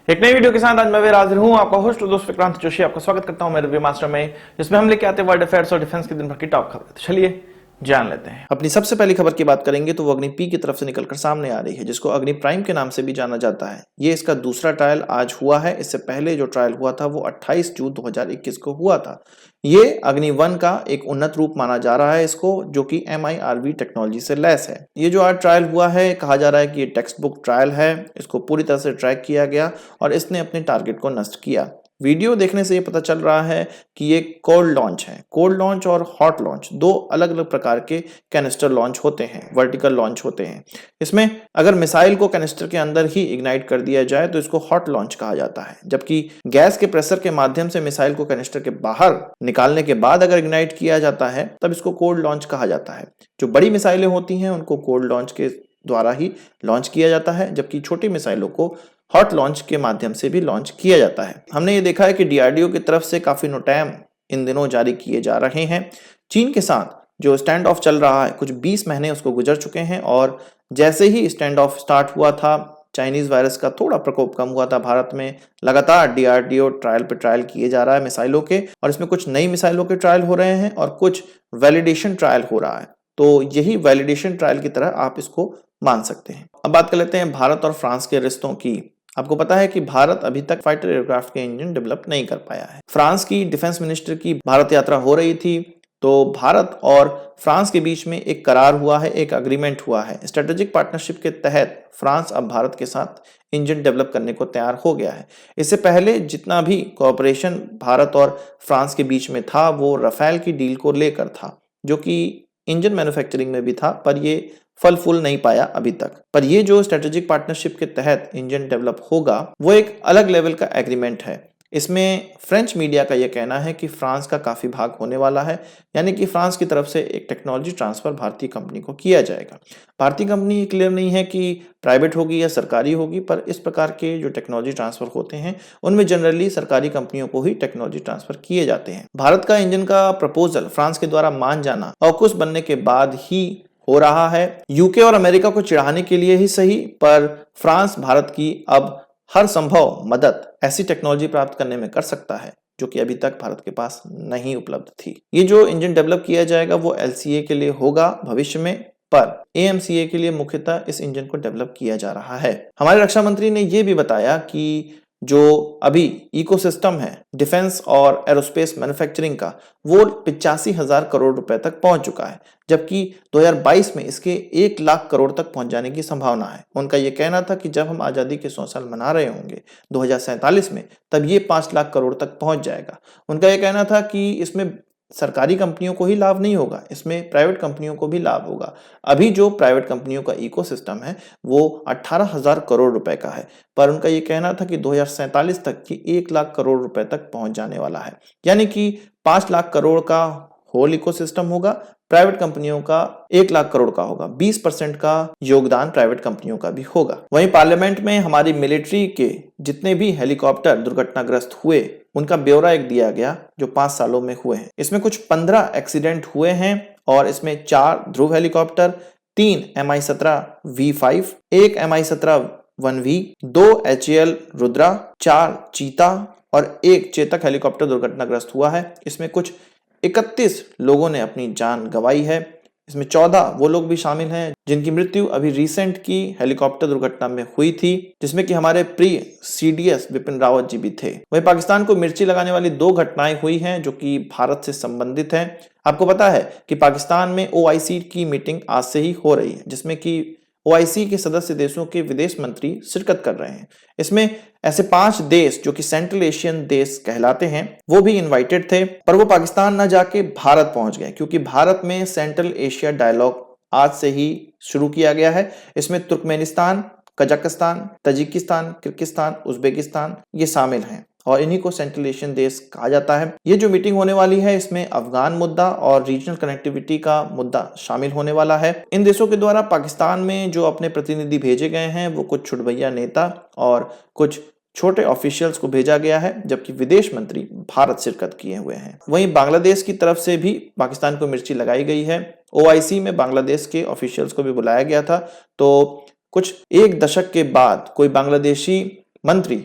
एक नई वीडियो के साथ आज मैं भी हाजिर हूं, आपका होस्ट दोस्त विक्रांत जोशी। आपका स्वागत करता हूं मेरे रिव्यू मास्टर में, जिसमें हम लेके आते हैं वर्ल्ड अफेयर्स और डिफेंस की दिन भर की टॉप खबर। तो चलिए जान लेते हैं। अपनी सबसे पहली खबर की बात करेंगे तो वो अग्नि पी की तरफ से निकलकर सामने आ रही है, जिसको अग्नि प्राइम के नाम से भी जाना जाता है। ये इसका दूसरा ट्रायल आज हुआ है। इससे पहले जो ट्रायल हुआ था वो 28 जून 2021 को हुआ था। ये अग्नि 1 का एक उन्नत रूप माना जा रहा है इसको, जो कि MIRV टेक्नोलॉजी से लैस है। ये जो आज ट्रायल हुआ है, कहा जा रहा है कि ये टेक्स्ट बुक ट्रायल है। इसको पूरी तरह से ट्रैक किया गया और इसने अपने टारगेट को नष्ट किया। वीडियो देखने से ये पता चल रहा है कि ये कोल्ड लॉन्च है। कोल्ड लॉन्च और हॉट लॉन्च दो अलग अलग प्रकार के कैनिस्टर लॉन्च होते हैं, वर्टिकल लॉन्च होते हैं। इसमें अगर मिसाइल को कैनिस्टर के अंदर ही इग्नाइट कर दिया जाए तो इसको हॉट लॉन्च कहा जाता है, जबकि गैस के प्रेशर के माध्यम से मिसाइल को कैनिस्टर के बाहर निकालने के बाद अगर इग्नाइट किया जाता है तब इसको कोल्ड लॉन्च कहा जाता है। जो बड़ी मिसाइलें होती हैं उनको कोल्ड लॉन्च के द्वारा ही लॉन्च किया जाता है, जबकि छोटी मिसाइलों को हॉट लॉन्च के माध्यम से भी लॉन्च किया जाता है। हमने ये देखा है कि DRDO की तरफ से काफी नोटैम इन दिनों जारी किए जा रहे हैं। चीन के साथ जो स्टैंड ऑफ चल रहा है, कुछ 20 महीने उसको गुजर चुके हैं और जैसे ही स्टैंड ऑफ स्टार्ट हुआ था, चाइनीज वायरस का थोड़ा प्रकोप कम हुआ था भारत में। लगातार DRDO ट्रायल पे ट्रायल किए जा रहा है मिसाइलों के, और इसमें कुछ नई मिसाइलों के ट्रायल हो रहे हैं और कुछ वैलिडेशन ट्रायल हो रहा है। तो यही वैलिडेशन ट्रायल की तरह आप इसको मान सकते हैं। अब बात कर लेते हैं भारत और फ्रांस के रिश्तों की। आपको पता है कि भारत अभी तक फाइटर एयरक्राफ्ट के इंजन डेवलप नहीं कर पाया है। फ्रांस की डिफेंस मिनिस्टर की भारत यात्रा हो रही थी, तो भारत और फ्रांस के बीच में एक करार हुआ है, एक अग्रीमेंट हुआ है। स्ट्रेटेजिक पार्टनरशिप के तहत फ्रांस अब भारत के साथ इंजन डेवलप करने को तैयार हो गया है। इससे पहले जितना भी कोऑपरेशन भारत और फ्रांस के बीच में था वो रफेल की डील को लेकर था, जो कि इंजन मैन्युफैक्चरिंग में भी था, पर ये फल फूल नहीं पाया अभी तक। पर ये जो स्ट्रेटेजिक पार्टनरशिप के तहत इंजन डेवलप होगा वो एक अलग लेवल का एग्रीमेंट है। इसमें फ्रेंच मीडिया का यह कहना है कि फ्रांस का काफी भाग होने वाला है, यानी कि फ्रांस की तरफ से एक टेक्नोलॉजी ट्रांसफर भारतीय कंपनी को किया जाएगा। भारतीय कंपनी क्लियर नहीं है कि प्राइवेट होगी या सरकारी होगी, पर इस प्रकार के जो टेक्नोलॉजी ट्रांसफर होते हैं उनमें जनरली सरकारी कंपनियों को ही टेक्नोलॉजी ट्रांसफर किए जाते हैं। भारत का इंजन का प्रपोजल फ्रांस के द्वारा मान जाना ऑकुस बनने के बाद ही हो रहा है। यूके और अमेरिका को चिढ़ाने के लिए ही सही, पर फ्रांस भारत की अब हर संभव मदद ऐसी टेक्नोलॉजी प्राप्त करने में कर सकता है जो कि अभी तक भारत के पास नहीं उपलब्ध थी। ये जो इंजन डेवलप किया जाएगा वो LCA के लिए होगा भविष्य में, पर AMCA के लिए मुख्यतः इस इंजन को डेवलप किया जा रहा है। हमारे रक्षा मंत्री ने यह भी बताया कि जो अभी इकोसिस्टम है डिफेंस और एरोस्पेस मैन्युफैक्चरिंग का, वो 85,000 करोड़ रुपए तक पहुंच चुका है, जबकि 2022 में इसके 1 लाख करोड़ तक पहुंच जाने की संभावना है। उनका यह कहना था कि जब हम आजादी के 100 साल मना रहे होंगे 2047 में, तब ये 5 लाख करोड़ तक पहुंच जाएगा। उनका यह कहना था कि इसमें सरकारी कंपनियों को ही लाभ नहीं होगा, इसमें प्राइवेट कंपनियों को भी लाभ होगा। अभी जो प्राइवेट कंपनियों का इकोसिस्टम है वो 18,000 करोड़ रुपए का है, पर उनका ये कहना था कि 2047 तक की 1 लाख करोड़ रुपए तक पहुंच जाने वाला है, यानी कि 5 लाख करोड़ का होल इकोसिस्टम होगा, प्राइवेट कंपनियों का 1 लाख करोड़ का होगा, 20% का योगदान प्राइवेट कंपनियों का भी होगा। वहीं पार्लियामेंट में हमारी मिलिट्री के जितने भी हेलीकॉप्टर दुर्घटनाग्रस्त हुए उनका ब्यौरा एक दिया गया जो 5 सालों में हुए हैं। इसमें कुछ 15 एक्सीडेंट हुए हैं और इसमें 4 ध्रुव helicopter, 3 Mi-17 V5, 1 Mi-17 1V, 2 HAL Rudra, 4 चीता और 1 चेतक हेलीकॉप्टर दुर्घटनाग्रस्त हुआ है। इसमें कुछ 31 लोगों ने अपनी जान गंवाई है। इसमें 14 वो लोग भी शामिल हैं जिनकी मृत्यु अभी रिसेंट की हेलीकॉप्टर दुर्घटना में हुई थी, जिसमें कि हमारे प्रिय CDS बिपिन रावत जी भी थे। वहीं पाकिस्तान को मिर्ची लगाने वाली 2 घटनाएं हुई हैं जो कि भारत से संबंधित हैं। आपको पता है कि पाकिस्तान में OIC की मीटिंग आज से ही हो रही है, जिसमें कि OIC के सदस्य देशों के विदेश मंत्री शिरकत कर रहे हैं। इसमें ऐसे 5 देश जो कि सेंट्रल एशियन देश कहलाते हैं वो भी इनवाइटेड थे, पर वो पाकिस्तान न जाके भारत पहुंच गए, क्योंकि भारत में सेंट्रल एशिया डायलॉग आज से ही शुरू किया गया है। इसमें Turkmenistan, Kazakhstan, Tajikistan, Kyrgyzstan, Uzbekistan ये शामिल हैं और इन्हीं को सेंट्रल एशियन देश कहा जाता है। ये जो मीटिंग होने वाली है इसमें अफगान मुद्दा और रीजनल कनेक्टिविटी का मुद्दा शामिल होने वाला है। इन देशों के द्वारा पाकिस्तान में जो अपने प्रतिनिधि भेजे गए हैं वो कुछ छुटभैया नेता और कुछ छोटे ऑफिशियल्स को भेजा गया है, जबकि विदेश मंत्री भारत शिरकत किए हुए हैं। वहीं बांग्लादेश की तरफ से भी पाकिस्तान को मिर्ची लगाई गई है। OIC में बांग्लादेश के ऑफिशियल्स को भी बुलाया गया था। तो कुछ 1 दशक के बाद कोई बांग्लादेशी मंत्री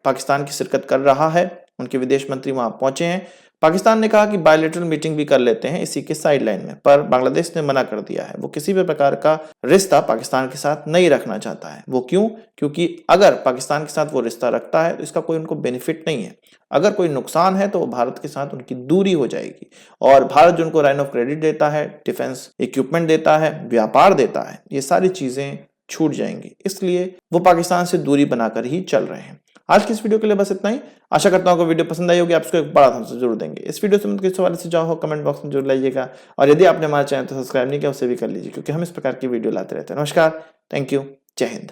पाकिस्तान की शिरकत कर रहा है। उनके विदेश मंत्री वहां पहुंचे हैं। पाकिस्तान ने कहा कि बायलैटरल मीटिंग भी कर लेते हैं इसी के साइडलाइन में, पर बांग्लादेश ने मना कर दिया है। वो किसी भी प्रकार का रिश्ता पाकिस्तान के साथ नहीं रखना चाहता है। वो क्यों? क्योंकि अगर पाकिस्तान के साथ वो रिश्ता रखता है तो इसका कोई उनको बेनिफिट नहीं है। अगर कोई नुकसान है तो वो भारत के साथ उनकी दूरी हो जाएगी। और भारत जो उनको लाइन ऑफ क्रेडिट देता है, डिफेंस इक्विपमेंट देता है, व्यापार देता है, ये सारी चीजें छूट जाएंगी। इसलिए वो पाकिस्तान से दूरी बनाकर ही चल रहे हैं। आज की इस वीडियो के लिए बस इतना ही। आशा करता हूं कि वीडियो पसंद आई होगी। आप इसको एक बड़ा thumbs up जरूर देंगे। इस वीडियो से मुझे किस सवाल से चाहो हो कमेंट बॉक्स में जरूर लाइएगा। और यदि आपने हमारा चैनल तो सब्सक्राइब नहीं किया उसे भी कर लीजिए, क्योंकि हम इस प्रकार की वीडियो लाते रहते हैं। नमस्कार, थैंक यू, जय हिंद।